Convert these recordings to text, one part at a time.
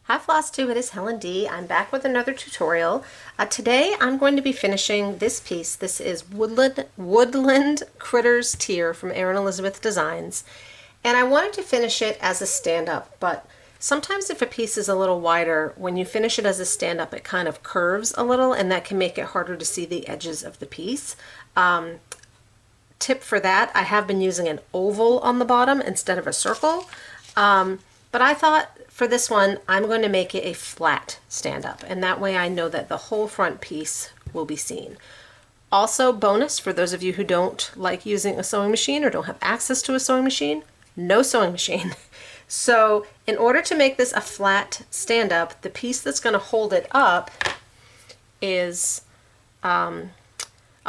Hi Flosstube, it is Helen D. I'm back with another tutorial. Today I'm going to be finishing this piece. This is Woodland Critters Tier from Erin Elizabeth Designs. And I wanted to finish it as a stand-up, but sometimes if a piece is a little wider, when you finish it as a stand-up it kind of curves a little, and that can make it harder to see the edges of the piece. Tip for that, I have been using an oval on the bottom instead of a circle. But I thought for this one, I'm going to make it a flat stand-up, and that way I know that the whole front piece will be seen. Also, bonus for those of you who don't like using a sewing machine or don't have access to a sewing machine, no sewing machine. So in order to make this a flat stand-up, the piece that's going to hold it up is a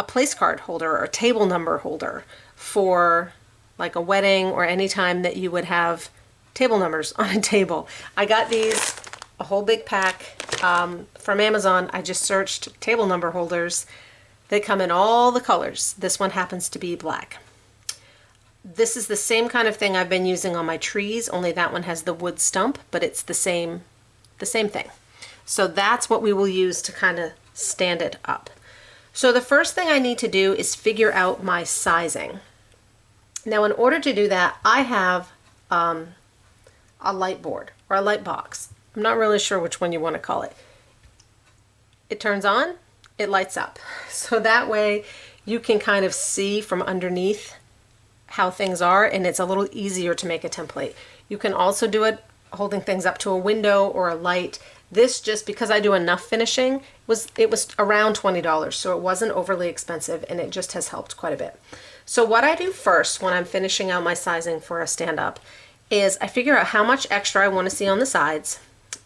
place card holder or a table number holder for like a wedding or any time that you would have table numbers on a table. I got these, a whole big pack from Amazon. I just searched table number holders. They come in all the colors. This one happens to be black. This is the same kind of thing I've been using on my trees, only that one has the wood stump, but it's the same thing. So that's what we will use to kind of stand it up. So the first thing I need to do is figure out my sizing. Now in order to do that, I have a light board or a light box. I'm not really sure which one you want to call it. It turns on, it lights up. So that way you can kind of see from underneath how things are, and it's a little easier to make a template. You can also do it holding things up to a window or a light. This, just because I do enough finishing, it was around $20, so it wasn't overly expensive, and it just has helped quite a bit. So what I do first when I'm finishing out my sizing for a stand-up is I figure out how much extra I want to see on the sides,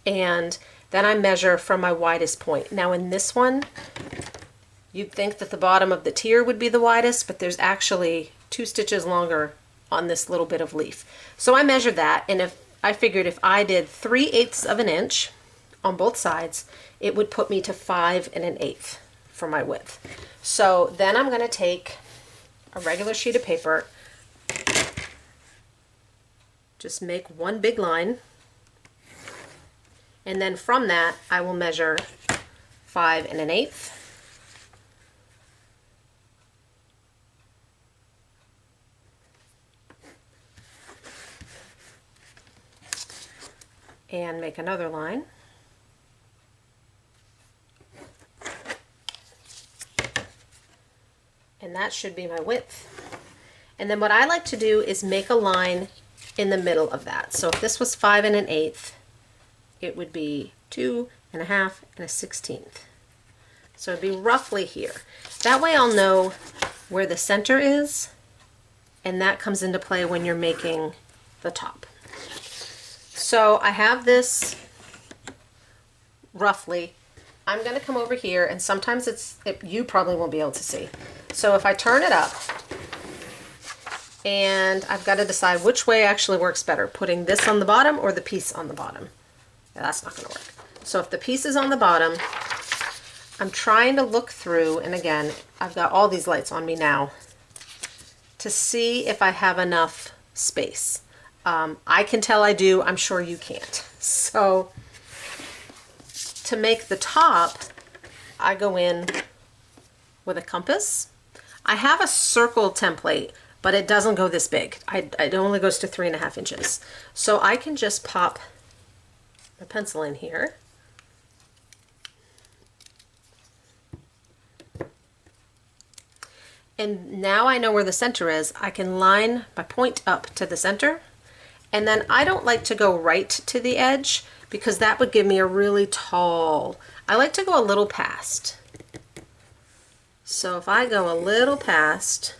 and then I measure from my widest point. Now in this one, you'd think that the bottom of the tier would be the widest, but there's actually 2 stitches longer on this little bit of leaf. So I measured that, and I figured if I did 3/8 of an inch on both sides, it would put me to 5 1/8 for my width. So then I'm going to take a regular sheet of paper, just make one big line, and then from that I will measure 5 1/8. And make another line. And that should be my width. And then what I like to do is make a line in the middle of that. So if this was 5 1/8, it would be 2 1/2 1/16. So it'd be roughly here. That way I'll know where the center is, and that comes into play when you're making the top. So I have this roughly. I'm going to come over here, and sometimes you probably won't be able to see. So if I turn it up, and I've got to decide which way actually works better, putting this on the bottom or the piece on the bottom. Yeah, that's not going to work. So if the piece is on the bottom, I'm trying to look through, and again, I've got all these lights on me now, to see if I have enough space. I can tell I do, I'm sure you can't. So to make the top, I go in with a compass. I have a circle template, but it doesn't go this big. It only goes to 3 1/2 inches. So I can just pop a pencil in here. And now I know where the center is. I can line my point up to the center. And then I don't like to go right to the edge because that would give me a really tall. I like to go a little past. So if I go a little past,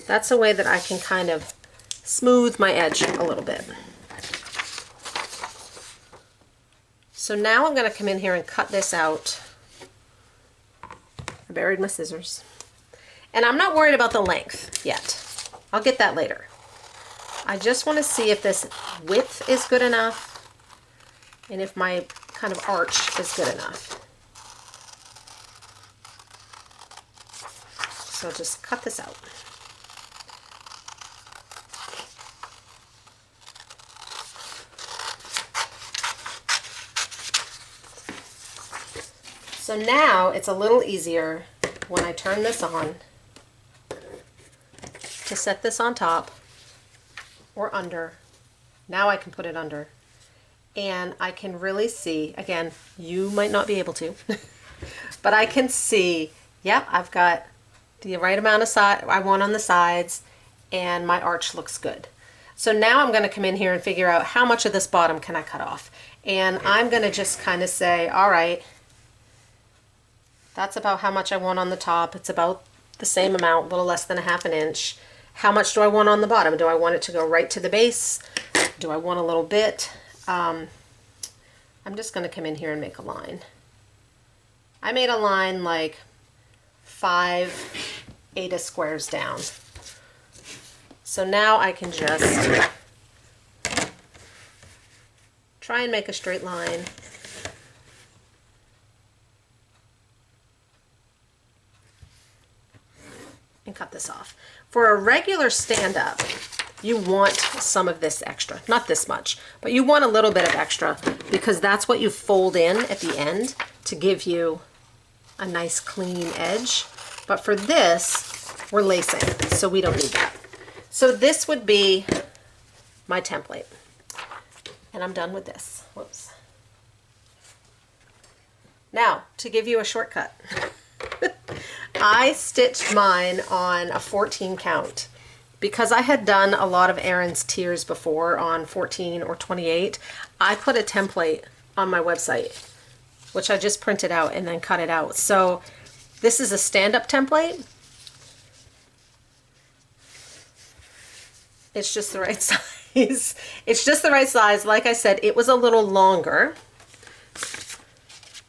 that's a way that I can kind of smooth my edge a little bit. So now I'm going to come in here and cut this out. I buried my scissors. And I'm not worried about the length yet. I'll get that later. I just want to see if this width is good enough and if my kind of arch is good enough. So just cut this out. So now it's a little easier when I turn this on to set this on top or under. Now I can put it under. And I can really see, again, you might not be able to, but I can see, yep, I've got the right amount of side I want on the sides, and my arch looks good. So now I'm going to come in here and figure out how much of this bottom can I cut off. And I'm going to just kind of say, all right, that's about how much I want on the top. It's about the same amount, a little less than a half an inch. How much do I want on the bottom? Do I want it to go right to the base? Do I want a little bit? I'm just going to come in here and make a line. I made a line like 5 aida squares down. So now I can just try and make a straight line. And cut this off. For a regular stand-up, you want some of this extra. Not this much, but you want a little bit of extra because that's what you fold in at the end to give you a nice clean edge. But for this, we're lacing, so we don't need that. So this would be my template. And I'm done with this. Whoops. Now, to give you a shortcut. I stitched mine on a 14 count. Because I had done a lot of Erin's tiers before on 14 or 28, I put a template on my website, which I just printed out and then cut it out. So this is a stand-up template. It's just the right size. It's just the right size. Like I said, it was a little longer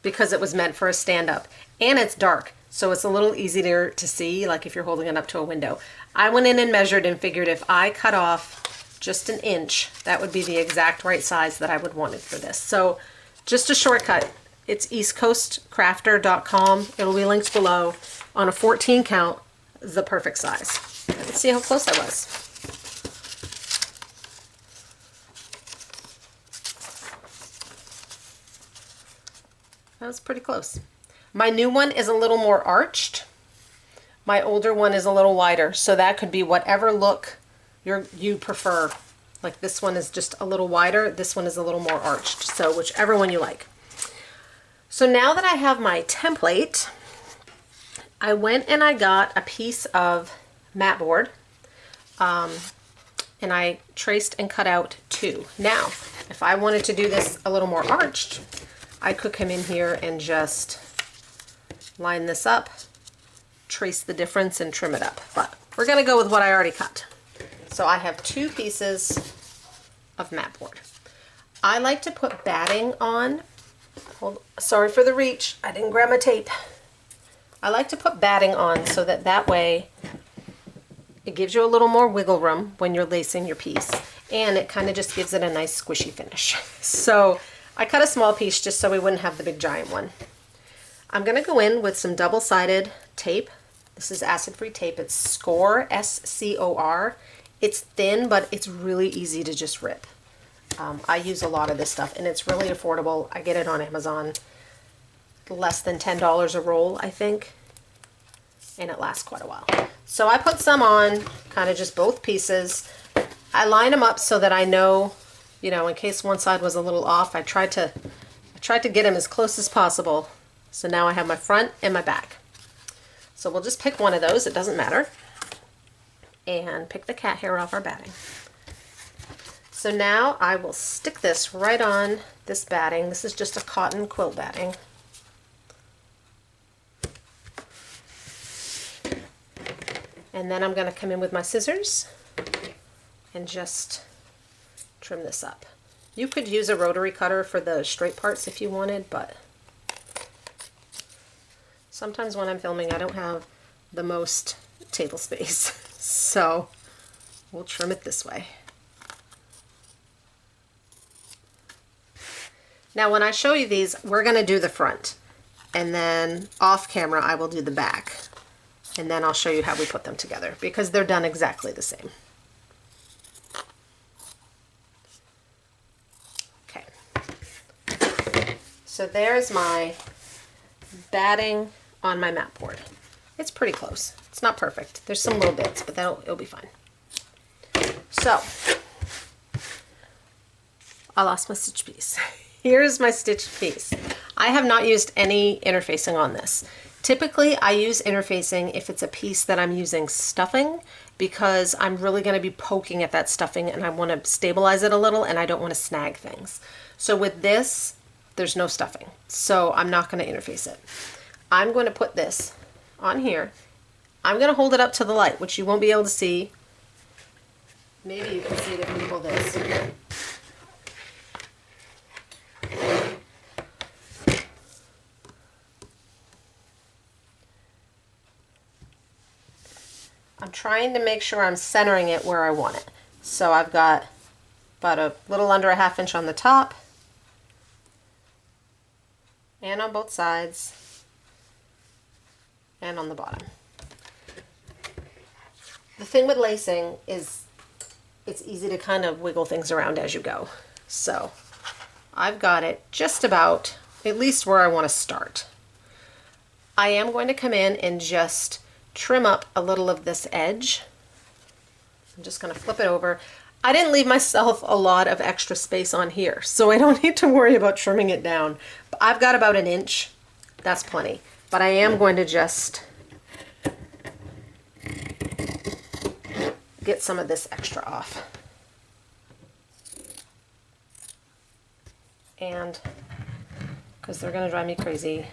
because it was meant for a stand-up. And it's dark, so it's a little easier to see, like if you're holding it up to a window. I went in and measured and figured if I cut off just an inch, that would be the exact right size that I would want it for this. So just a shortcut. It's eastcoastcrafter.com. It'll be linked below. On a 14 count, the perfect size. Let's see how close I was. That was pretty close. My new one is a little more arched. My older one is a little wider, so that could be whatever look you prefer. Like this one is just a little wider, this one is a little more arched, so whichever one you like. So now that I have my template, I went and I got a piece of mat board, and I traced and cut out 2. Now, if I wanted to do this a little more arched, I could come in here and just line this up, trace the difference, and trim it up. But we're going to go with what I already cut. So I have 2 pieces of mat board. I like to put batting on. Sorry for the reach. I didn't grab my tape. I like to put batting on so that way it gives you a little more wiggle room when you're lacing your piece. And it kind of just gives it a nice squishy finish. So I cut a small piece just so we wouldn't have the big giant one. I'm going to go in with some double-sided tape. This is acid-free tape. It's Scor, S-C-O-R. It's thin, but it's really easy to just rip. I use a lot of this stuff, and it's really affordable. I get it on Amazon. Less than $10 a roll, I think. And it lasts quite a while. So I put some on, kind of just both pieces. I line them up so that I know, you know, in case one side was a little off, I tried to get them as close as possible. So now I have my front and my back. So we'll just pick one of those, it doesn't matter. And pick the cat hair off our batting. So now I will stick this right on this batting. This is just a cotton quilt batting. And then I'm going to come in with my scissors and just trim this up. You could use a rotary cutter for the straight parts if you wanted, but sometimes when I'm filming I don't have the most table space. So we'll trim it this way. Now when I show you these, we're going to do the front, and then off camera I will do the back, and then I'll show you how we put them together because they're done exactly the same. Okay, so there's my batting on my mat board. It's pretty close. It's not perfect. There's some little bits, but it'll be fine. So, I lost my stitch piece. Here's my stitch piece. I have not used any interfacing on this. Typically, I use interfacing if it's a piece that I'm using stuffing, because I'm really going to be poking at that stuffing and I want to stabilize it a little and I don't want to snag things. So with this, there's no stuffing. So I'm not going to interface it. I'm going to put this on here. I'm going to hold it up to the light, which you won't be able to see. Maybe you can see it if we pull this. I'm trying to make sure I'm centering it where I want it. So I've got about a little under a ½ inch on the top and on both sides and on the bottom. The thing with lacing is it's easy to kind of wiggle things around as you go. So I've got it just about at least where I want to start. I am going to come in and just trim up a little of this edge. I'm just going to flip it over. I didn't leave myself a lot of extra space on here, so I don't need to worry about trimming it down. I've got about 1 inch. That's plenty. But I am going to just get some of this extra off. And because they're going to drive me crazy,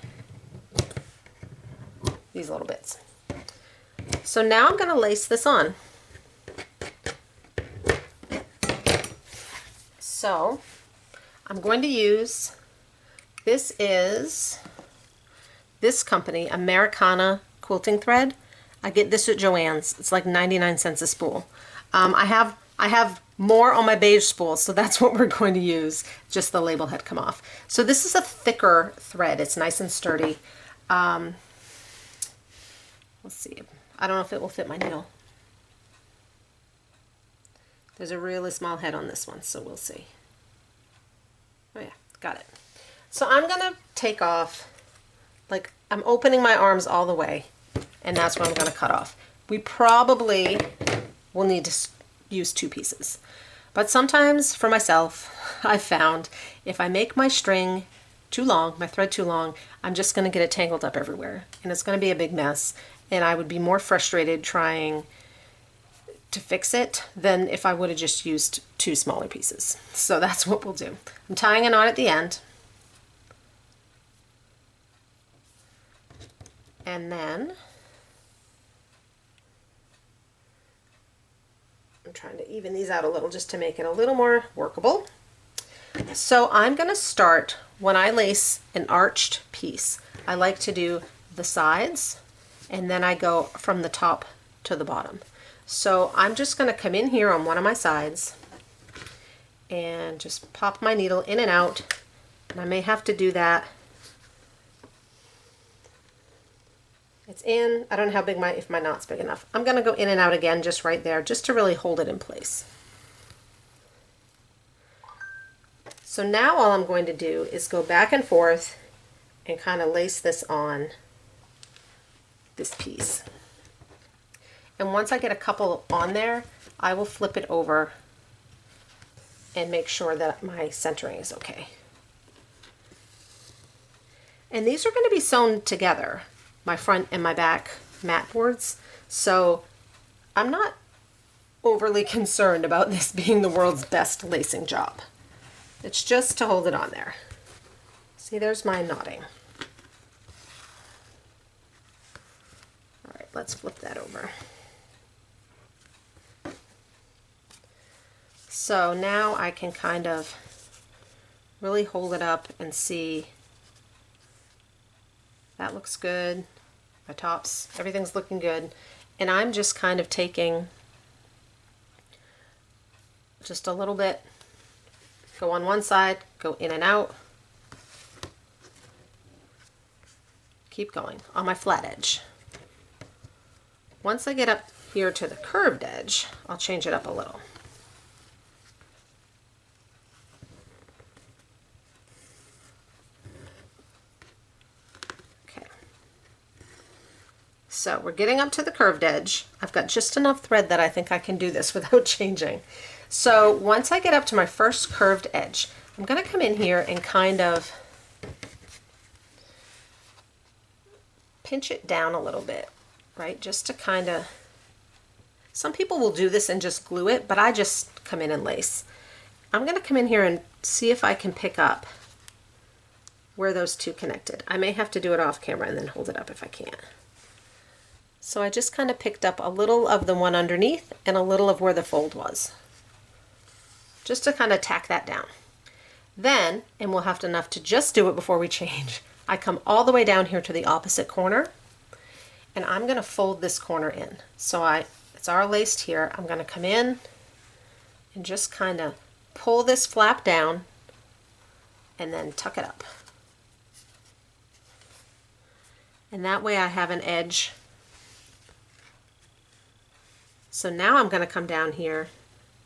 these little bits. So now I'm going to lace this on. So I'm going to use, this is this company, Americana quilting thread. I get this at Joann's. It's like 99 cents a spool. I have more on my beige spool, so that's what we're going to use. Just the label had come off. So this is a thicker thread. It's nice and sturdy. Let's see. I don't know if it will fit my needle. There's a really small head on this one, so we'll see. Oh yeah, got it. So I'm gonna take off, like I'm opening my arms all the way, and that's what I'm gonna cut off. We probably will need to use 2 pieces. But sometimes for myself, I've found if I make my string too long, my thread too long, I'm just gonna get it tangled up everywhere, and it's gonna be a big mess. And I would be more frustrated trying to fix it than if I would have just used 2 smaller pieces. So that's what we'll do. I'm tying a knot at the end. And then I'm trying to even these out a little just to make it a little more workable. So I'm going to start, when I lace an arched piece, I like to do the sides, and then I go from the top to the bottom. So I'm just going to come in here on one of my sides and just pop my needle in and out, and I may have to do that. It's in. I don't know how big if my knot's big enough. I'm going to go in and out again just right there, just to really hold it in place. So now all I'm going to do is go back and forth and kind of lace this on this piece. And once I get a couple on there, I will flip it over and make sure that my centering is okay. And these are going to be sewn together, my front and my back mat boards. So I'm not overly concerned about this being the world's best lacing job. It's just to hold it on there. See, there's my knotting. All right, let's flip that over. So now I can kind of really hold it up and see. That looks good. My tops, everything's looking good. And I'm just kind of taking just a little bit, go on one side, go in and out, keep going on my flat edge. Once I get up here to the curved edge, I'll change it up a little. So we're getting up to the curved edge. I've got just enough thread that I think I can do this without changing. So once I get up to my first curved edge, I'm going to come in here and kind of pinch it down a little bit, right? Just to kind of, some people will do this and just glue it, but I just come in and lace. I'm going to come in here and see if I can pick up where those two connected. I may have to do it off camera and then hold it up if I can't. So I just kind of picked up a little of the one underneath and a little of where the fold was, just to kind of tack that down. Then, and we'll have enough to just do it before we change, I come all the way down here to the opposite corner, and I'm going to fold this corner in. So it's our laced here. I'm going to come in and just kind of pull this flap down and then tuck it up. And that way I have an edge. So now I'm going to come down here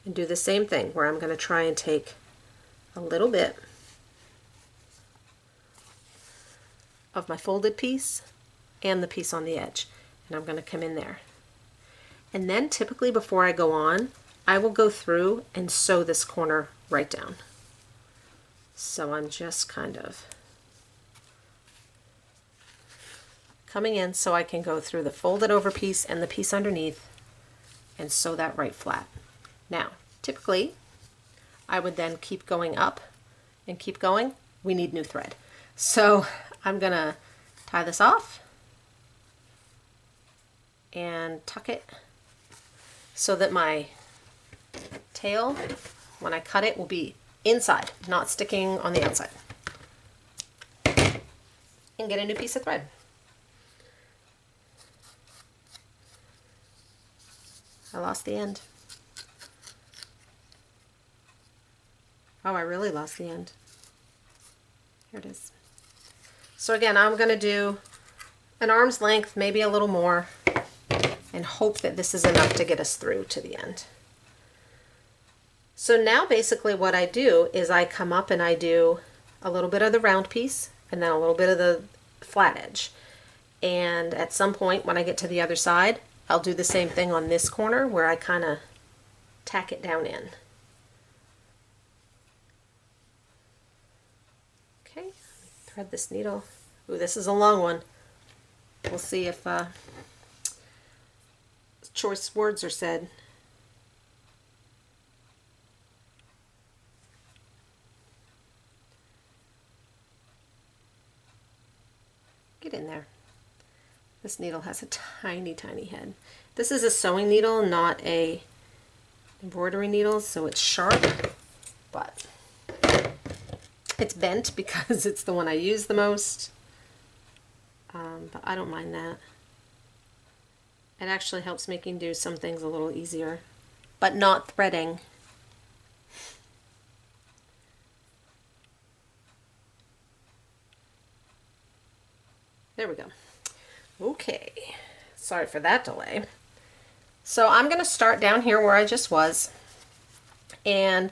and do the same thing, where I'm going to try and take a little bit of my folded piece and the piece on the edge, and I'm going to come in there. And then typically before I go on, I will go through and sew this corner right down. So I'm just kind of coming in so I can go through the folded over piece and the piece underneath and sew that right flat. Now, typically, I would then keep going up and keep going. We need new thread. So I'm gonna tie this off and tuck it so that my tail, when I cut it, will be inside, not sticking on the outside. And get a new piece of thread. I lost the end. Oh, I really lost the end. Here it is. So again, I'm going to do an arm's length, maybe a little more, and hope that this is enough to get us through to the end. So now basically what I do is I come up and I do a little bit of the round piece and then a little bit of the flat edge. And at some point when I get to the other side, I'll do the same thing on this corner where I kind of tack it down in. Okay, thread this needle. Ooh, this is a long one. We'll see if choice words are said. Get in there. This needle has a tiny, tiny head. This is a sewing needle, not a embroidery needle, so it's sharp, but it's bent because it's the one I use the most. But I don't mind that. It actually helps making do some things a little easier, but not threading. There we go. Okay, sorry for that delay. So I'm going to start down here where I just was and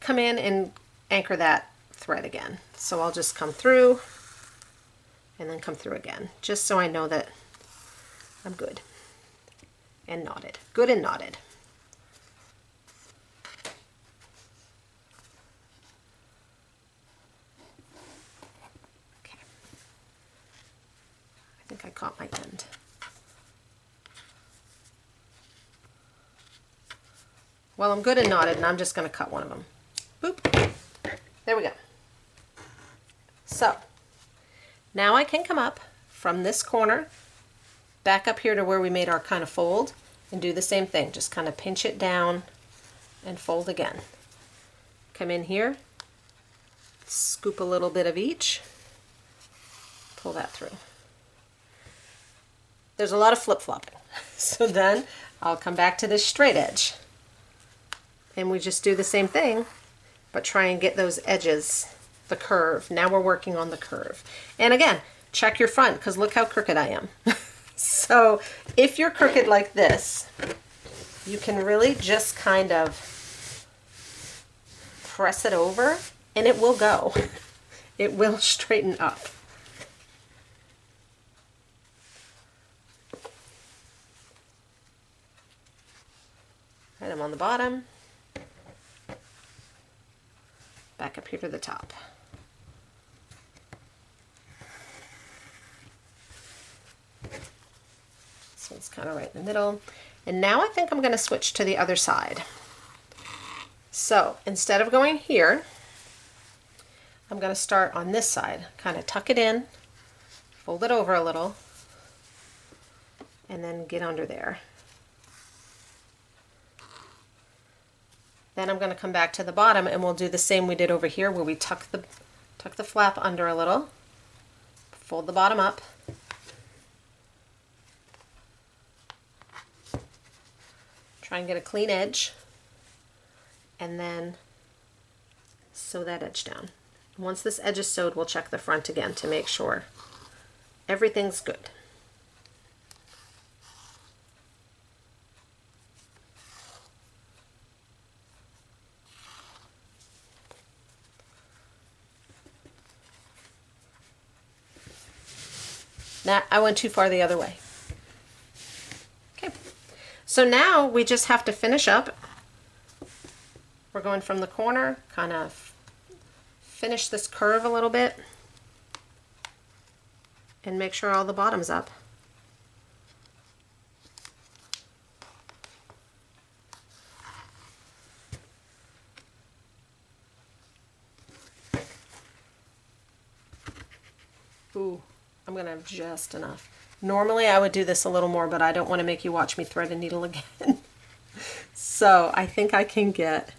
come in and anchor that thread again. So I'll just come through and then come through again, just so I know that I'm good and knotted. Good and knotted. Okay. I think I caught my end. Well, I'm good and knotted, and I'm just going to cut one of them. Boop. There we go. So now I can come up from this corner back up here to where we made our kind of fold and do the same thing. Just kind of pinch it down and fold again. Come in here, scoop a little bit of each, pull that through. There's a lot of flip-flopping. So then I'll come back to this straight edge. And we just do the same thing, but try and get those edges, the curve. Now we're working on the curve. And again, check your front, because look how crooked I am. So if you're crooked like this, you can really just kind of press it over and it will go. It will straighten up. Right, I'm on the bottom, back up here to the top. So it's kind of right in the middle. And now I think I'm going to switch to the other side. So instead of going here, I'm going to start on this side, kind of tuck it in, fold it over a little, and then get under there. Then I'm going to come back to the bottom and we'll do the same we did over here where we tuck the flap under a little, fold the bottom up, try and get a clean edge, and then sew that edge down. Once this edge is sewed, we'll check the front again to make sure everything's good. Now, I went too far the other way. Okay, so now we just have to finish up. We're going from the corner, kind of finish this curve a little bit and make sure all the bottom's up. Ooh. I'm going to have just enough. Normally I would do this a little more, but I don't want to make you watch me thread a needle again. So I think I can get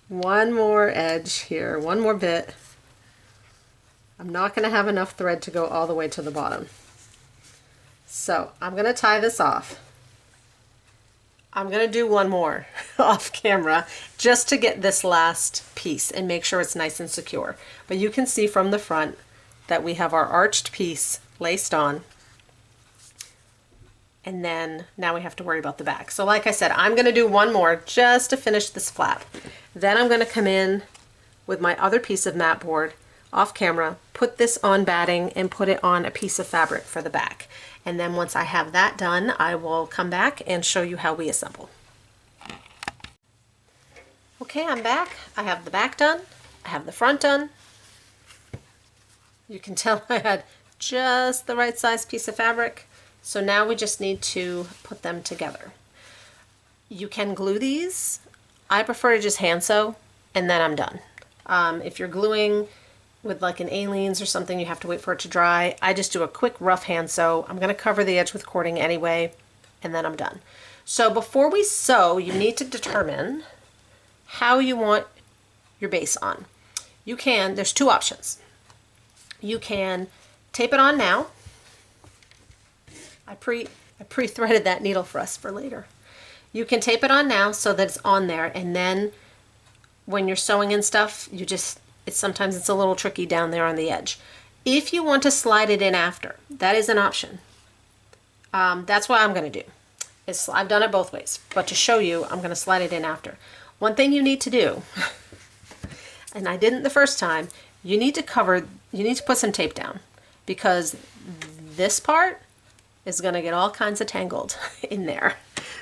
one more edge here, one more bit. I'm not going to have enough thread to go all the way to the bottom. So I'm going to tie this off. I'm going to do one more off camera just to get this last piece and make sure it's nice and secure. But you can see from the front that we have our arched piece laced on, and then now we have to worry about the back. So like I said, I'm going to do one more just to finish this flap. Then I'm going to come in with my other piece of mat board off camera, put this on batting and put it on a piece of fabric for the back. And then once I have that done, I will come back and show you how we assemble. Okay, I'm back. I have the back done. I have the front done. You can tell I had just the right size piece of fabric. So now we just need to put them together. You can glue these. I prefer to just hand sew and then I'm done. If you're gluing with like an Aleene's or something, you have to wait for it to dry. I just do a quick rough hand sew. I'm going to cover the edge with cording anyway, and then I'm done. So before we sew, you need to determine how you want your base on. You can, there's two options. You can tape it on now. I pre-threaded that needle for us for later. You can tape it on now so that it's on there, and then when you're sewing and stuff, you just, sometimes it's a little tricky down there on the edge. If you want to slide it in after, that is an option. That's what I'm going to do. I've done it both ways, but to show you, I'm going to slide it in after. One thing you need to do, and I didn't the first time, you need to put some tape down, because this part is going to get all kinds of tangled in there.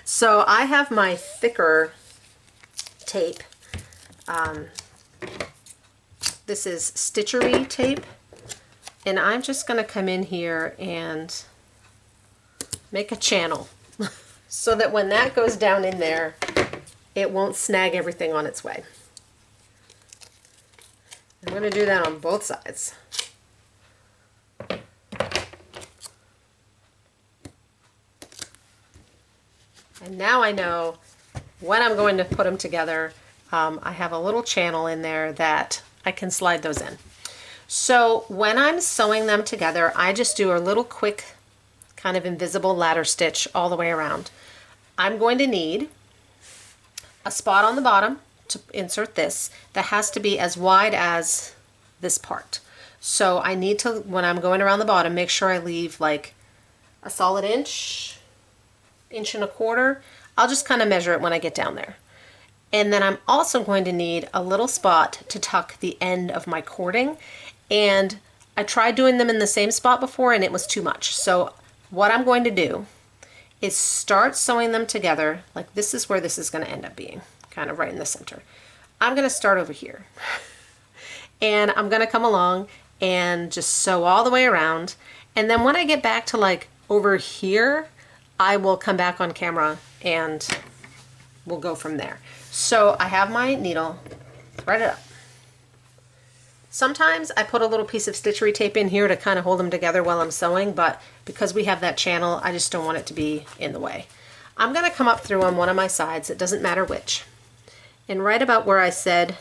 So I have my thicker tape. This is Stitchery tape, and I'm just going to come in here and make a channel so that when that goes down in there, it won't snag everything on its way. I'm going to do that on both sides. And now I know when I'm going to put them together, I have a little channel in there that I can slide those in. So when I'm sewing them together, I just do a little quick kind of invisible ladder stitch all the way around. I'm going to need a spot on the bottom to insert this that has to be as wide as this part. So I need to, when I'm going around the bottom, make sure I leave like a solid inch, inch and a quarter. I'll just kind of measure it when I get down there. And then I'm also going to need a little spot to tuck the end of my cording. And I tried doing them in the same spot before and it was too much. So what I'm going to do is start sewing them together. Like this is where this is going to end up being, kind of right in the center. I'm going to start over here. And I'm going to come along and just sew all the way around. And then when I get back to like over here, I will come back on camera and we'll go from there. So I have my needle, thread it up. Sometimes I put a little piece of stitchery tape in here to kind of hold them together while I'm sewing, but because we have that channel, I just don't want it to be in the way. I'm going to come up through on one of my sides, it doesn't matter which. And right about where I said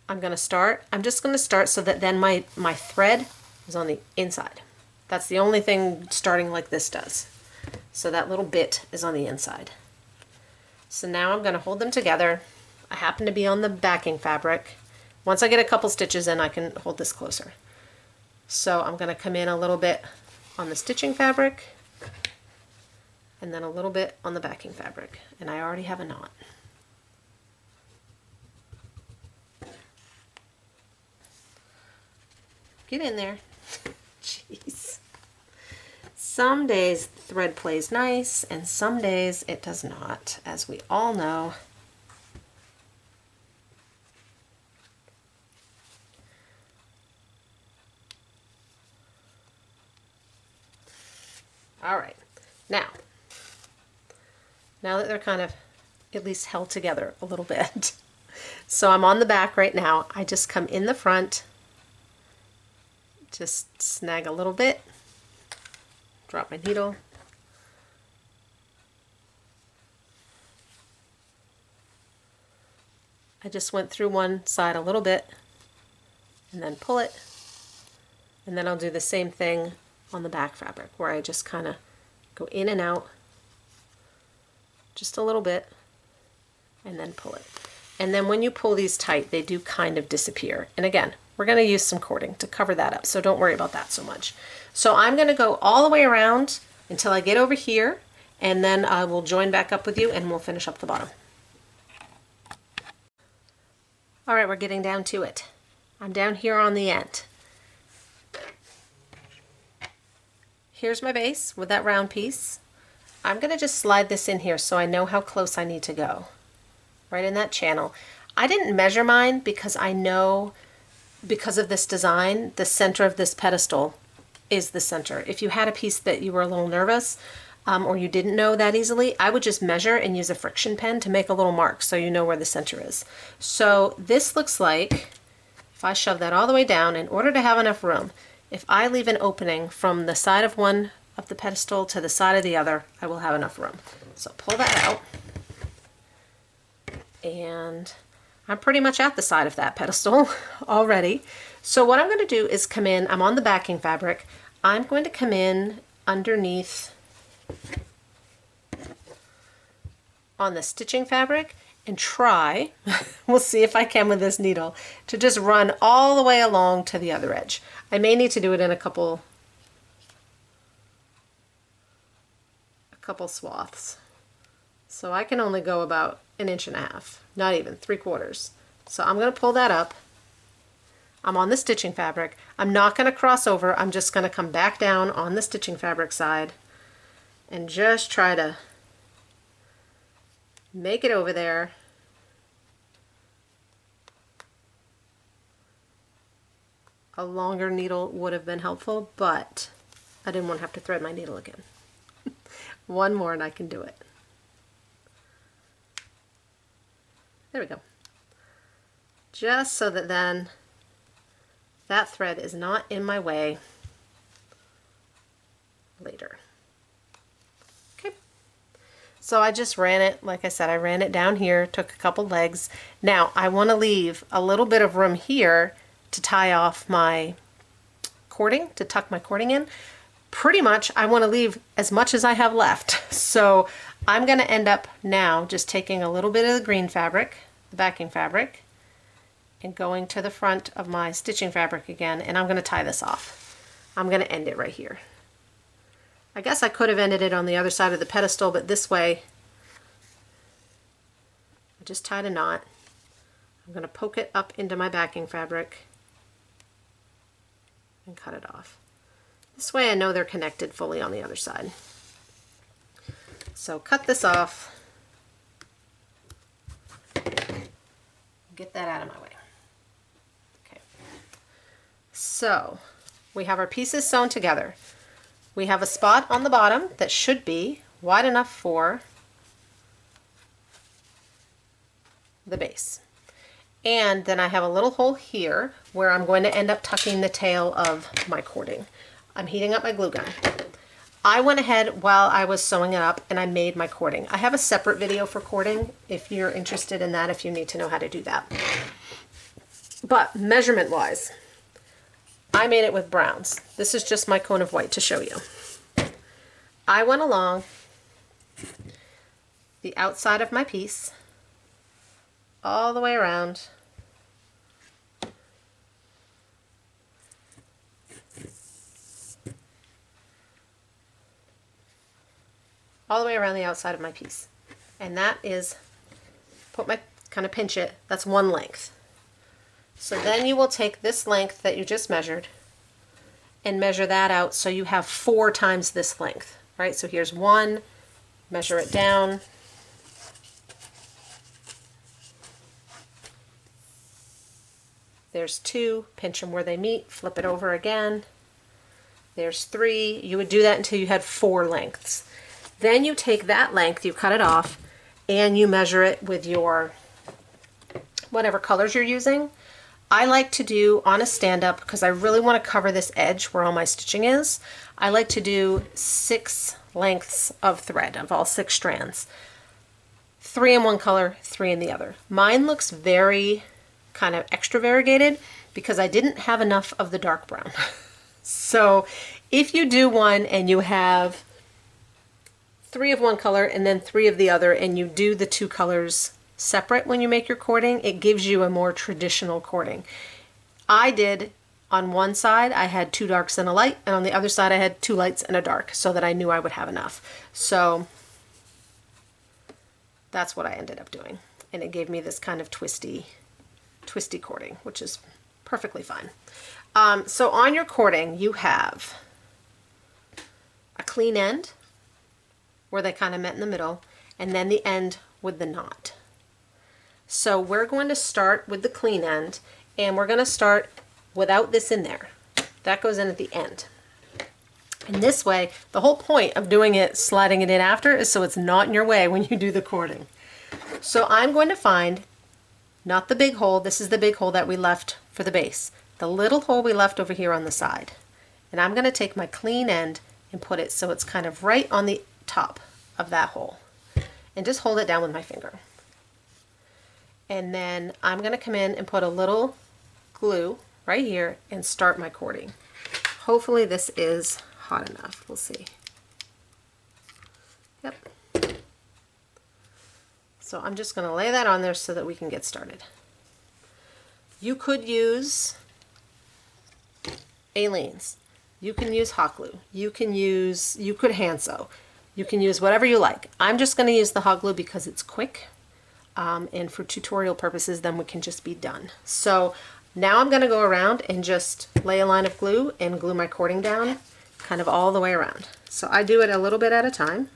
I'm going to start, I'm just going to start so that then my thread is on the inside. That's the only thing starting like this does. So that little bit is on the inside. So now I'm going to hold them together. I happen to be on the backing fabric. Once I get a couple stitches in, I can hold this closer. So I'm going to come in a little bit on the stitching fabric and then a little bit on the backing fabric. And I already have a knot. Get in there. Jeez. Some days thread plays nice and some days it does not, as we all know. All right, now that they're kind of at least held together a little bit. So I'm on the back right now. I just come in the front, just snag a little bit, drop my needle. I just went through one side a little bit and then pull it. And then I'll do the same thing on the back fabric where I just kind of go in and out just a little bit and then pull it. And then when you pull these tight, they do kind of disappear. And again, we're going to use some cording to cover that up, so don't worry about that so much. So I'm going to go all the way around until I get over here, and then I will join back up with you and we'll finish up the bottom. All right, we're getting down to it. I'm down here on the end. Here's my base with that round piece. I'm going to just slide this in here so I know how close I need to go. Right in that channel. I didn't measure mine because I know, because of this design, the center of this pedestal is the center. If you had a piece that you were a little nervous or you didn't know that easily, I would just measure and use a friction pen to make a little mark so you know where the center is. So this looks like, if I shove that all the way down, in order to have enough room, if I leave an opening from the side of one of the pedestal to the side of the other, I will have enough room. So pull that out. And I'm pretty much at the side of that pedestal already. So what I'm going to do is come in, I'm on the backing fabric, I'm going to come in underneath on the stitching fabric and try, we'll see if I can with this needle, to just run all the way along to the other edge. I may need to do it in a couple swaths. So I can only go about 1.5 inches, not even 3/4. So I'm going to pull that up. I'm on the stitching fabric. I'm not going to cross over. I'm just going to come back down on the stitching fabric side and just try to make it over there. A longer needle would have been helpful, but I didn't want to have to thread my needle again. One more and I can do it. There we go. Just so that then that thread is not in my way later. Okay. So I just ran it, like I said, I ran it down here, took a couple legs. Now I want to leave a little bit of room here to tie off my cording, to tuck my cording in. Pretty much I want to leave as much as I have left. So I'm going to end up now just taking a little bit of the green fabric, the backing fabric, and going to the front of my stitching fabric again, and I'm going to tie this off. I'm going to end it right here. I guess I could have ended it on the other side of the pedestal, but this way I just tied a knot. I'm going to poke it up into my backing fabric and cut it off. This way I know they're connected fully on the other side. So cut this off. Get that out of my way. Okay. So we have our pieces sewn together. We have a spot on the bottom that should be wide enough for the base. And then I have a little hole here where I'm going to end up tucking the tail of my cording. I'm heating up my glue gun. I went ahead while I was sewing it up and I made my cording. I have a separate video for cording if you're interested in that, if you need to know how to do that. But measurement wise, I made it with browns. This is just my cone of white to show you. I went along the outside of my piece all the way around. All the way around the outside of my piece. And that is, kind of pinch it, that's one length. So then you will take this length that you just measured and measure that out so you have 4 times this length, right? So here's 1, measure it down. There's 2, pinch them where they meet, flip it over again. There's 3, you would do that until you had 4 lengths. Then you take that length, you cut it off, and you measure it with your whatever colors you're using. I like to do on a stand-up, because I really want to cover this edge where all my stitching is, I like to do 6 lengths of thread, of all 6 strands. 3 in one color, 3 in the other. Mine looks very kind of extra variegated because I didn't have enough of the dark brown. So if you do one and you have 3 of one color and then 3 of the other, and you do the 2 colors separate when you make your cording, it gives you a more traditional cording. I did, on one side I had 2 darks and a light, and on the other side I had 2 lights and a dark, so that I knew I would have enough. So that's what I ended up doing, and it gave me this kind of twisty cording, which is perfectly fine. So on your cording you have a clean end where they kind of met in the middle, and then the end with the knot. So we're going to start with the clean end, and we're going to start without this in there. That goes in at the end. And this way, the whole point of doing it, sliding it in after, is so it's not in your way when you do the cording. So I'm going to find, not the big hole, this is the big hole that we left for the base, the little hole we left over here on the side. And I'm going to take my clean end and put it so it's kind of right on the top of that hole, and just hold it down with my finger. And then I'm going to come in and put a little glue right here and start my cording. Hopefully this is hot enough. We'll see. Yep. So I'm just going to lay that on there so that we can get started. You could use Aleene's. You can use hot glue. You could hand sew. You can use whatever you like. I'm just going to use the hot glue because it's quick, and for tutorial purposes then we can just be done. So now I'm going to go around and just lay a line of glue and glue my cording down kind of all the way around. So I do it a little bit at a time.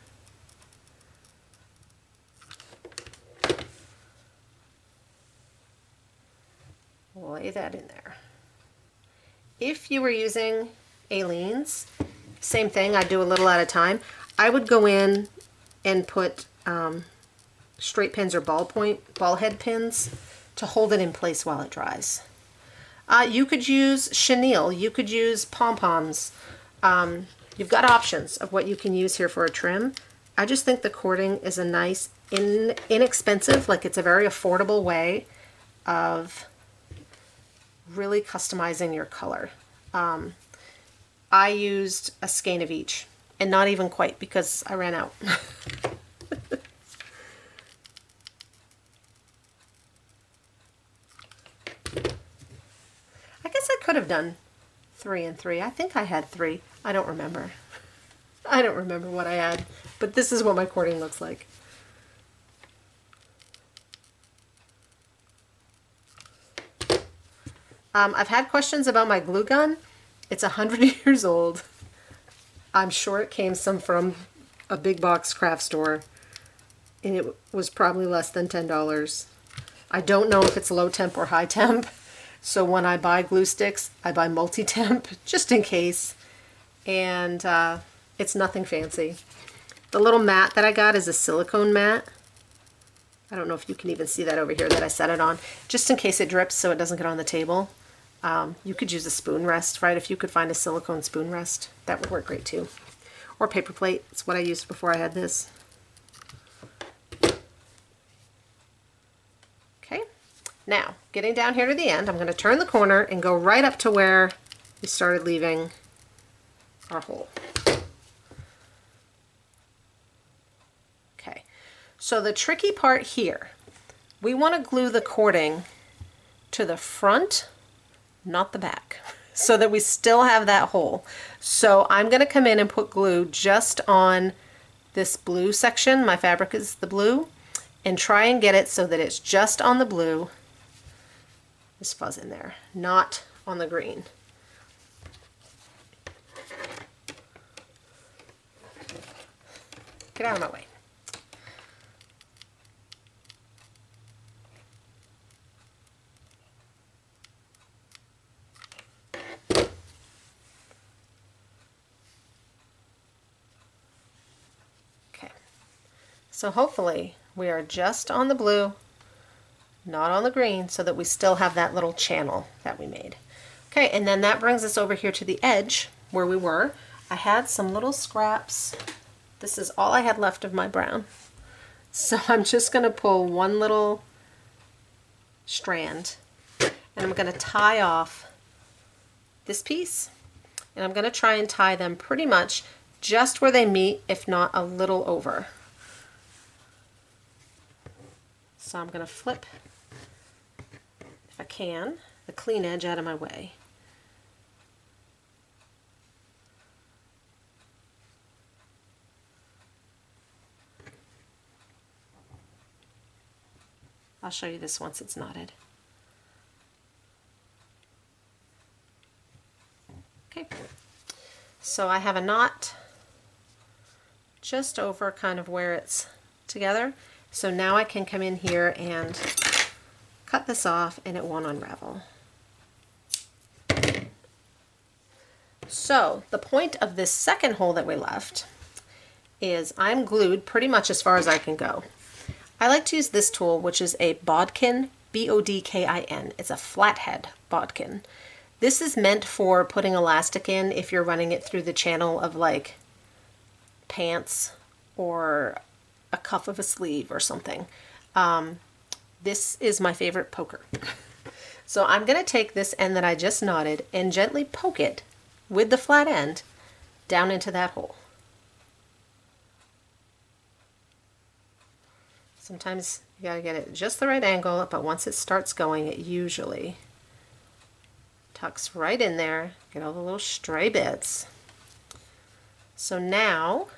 Lay that in there. If you were using Aleene's, same thing, I do a little at a time. I would go in and put straight pins or ball head pins to hold it in place while it dries. You could use chenille, you could use pom-poms. You've got options of what you can use here for a trim. I just think the cording is a nice, inexpensive, like it's a very affordable way of really customizing your color. I used a skein of each, and not even quite because I ran out. I guess I could have done 3 and 3. I think I had 3. I don't remember. I don't remember what I had, but this is what my cording looks like. I've had questions about my glue gun. It's 100 years old. I'm sure it came from a big box craft store, and it was probably less than $10. I don't know if it's low temp or high temp, so when I buy glue sticks, I buy multi-temp just in case, and it's nothing fancy. The little mat that I got is a silicone mat. I don't know if you can even see that over here that I set it on, just in case it drips so it doesn't get on the table. You could use a spoon rest, right? If you could find a silicone spoon rest, that would work great too. Or paper plate, it's what I used before I had this. Okay, now getting down here to the end, I'm going to turn the corner and go right up to where we started leaving our hole. Okay, so the tricky part here, we want to glue the cording to the front, not the back, so that we still have that hole. So I'm going to come in and put glue just on this blue section. My fabric is the blue, and try and get it so that it's just on the blue, this fuzz in there, not on the green. Get out of my way. So hopefully we are just on the blue, not on the green, so that we still have that little channel that we made. Okay, and then that brings us over here to the edge where we were. I had some little scraps. This is all I had left of my brown. So I'm just going to pull one little strand, and I'm going to tie off this piece, and I'm going to try and tie them pretty much just where they meet, if not a little over. So I'm going to flip, if I can, the clean edge out of my way. I'll show you this once it's knotted. Okay, so I have a knot just over kind of where it's together. So now I can come in here and cut this off and it won't unravel. So the point of this second hole that we left is I'm glued pretty much as far as I can go. I like to use this tool, which is a bodkin, B-O-D-K-I-N. It's a flathead bodkin. This is meant for putting elastic in if you're running it through the channel of like pants or a cuff of a sleeve or something. This is my favorite poker. So I'm going to take this end that I just knotted and gently poke it with the flat end down into that hole. Sometimes you got to get it just the right angle, but once it starts going, it usually tucks right in there. Get all the little stray bits. So now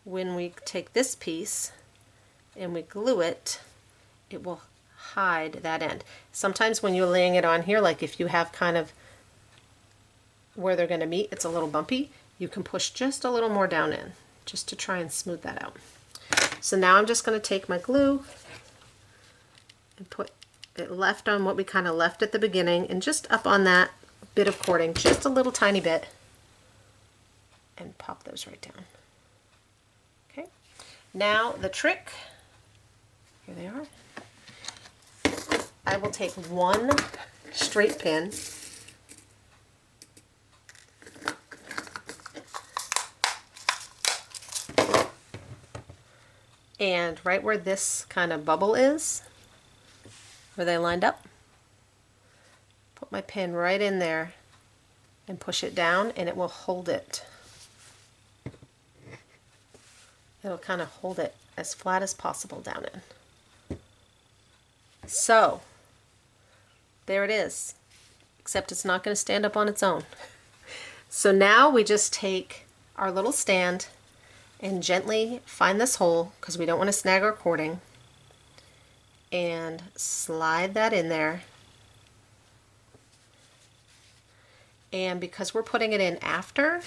when we take this piece and we glue it, it will hide that end. Sometimes when you're laying it on here, like if you have kind of where they're going to meet, it's a little bumpy, you can push just a little more down in, just to try and smooth that out. So now I'm just going to take my glue and put it left on what we kind of left at the beginning, and just up on that bit of cording, just a little tiny bit, and pop those right down. Okay, now the trick, here they are. I will take one straight pin and right where this kind of bubble is, where they lined up, put my pin right in there and push it down, and it will hold it. It'll kind of hold it as flat as possible down in. So there it is, except it's not going to stand up on its own. So now we just take our little stand and gently find this hole, because we don't want to snag our cording, and slide that in there. And because we're putting it in after,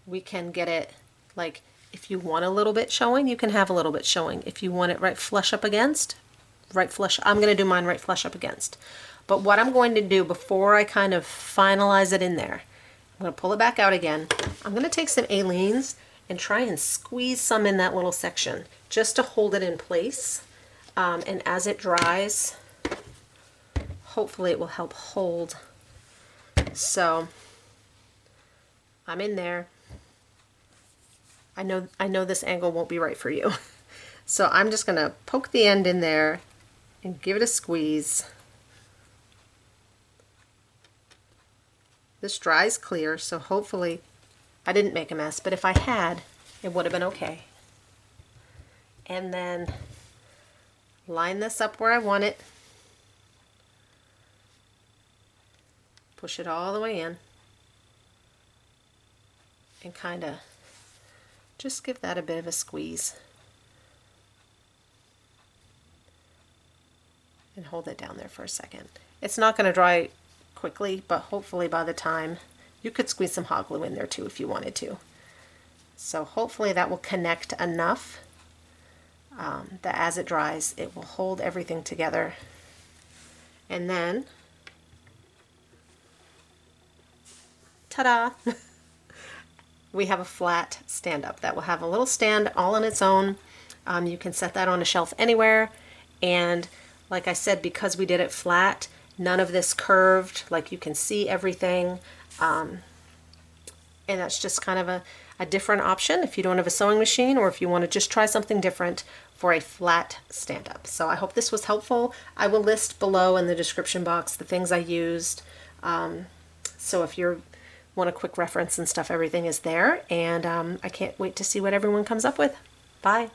we can get it Like if you want a little bit showing, you can have a little bit showing. If you want it right flush up against, right flush, I'm going to do mine right flush up against. But what I'm going to do before I kind of finalize it in there, I'm going to pull it back out again. I'm going to take some Aleene's and try and squeeze some in that little section just to hold it in place. And as it dries, hopefully it will help hold. So I'm in there. I know this angle won't be right for you. So I'm just going to poke the end in there and give it a squeeze. This dries clear, so hopefully I didn't make a mess, but if I had, it would have been okay. And then line this up where I want it. Push it all the way in. And kind of just give that a bit of a squeeze. And hold it down there for a second. It's not going to dry quickly, but hopefully by the time, you could squeeze some hot glue in there too if you wanted to. So hopefully that will connect enough that as it dries, it will hold everything together. And then, ta-da! We have a flat stand-up that will have a little stand all on its own. You can set that on a shelf anywhere. And like I said, because we did it flat, none of this curved, like you can see everything. And that's just kind of a different option if you don't have a sewing machine, or if you want to just try something different for a flat stand-up. So I hope this was helpful. I will list below in the description box the things I used. So if you want a quick reference and stuff, everything is there. And I can't wait to see what everyone comes up with. Bye.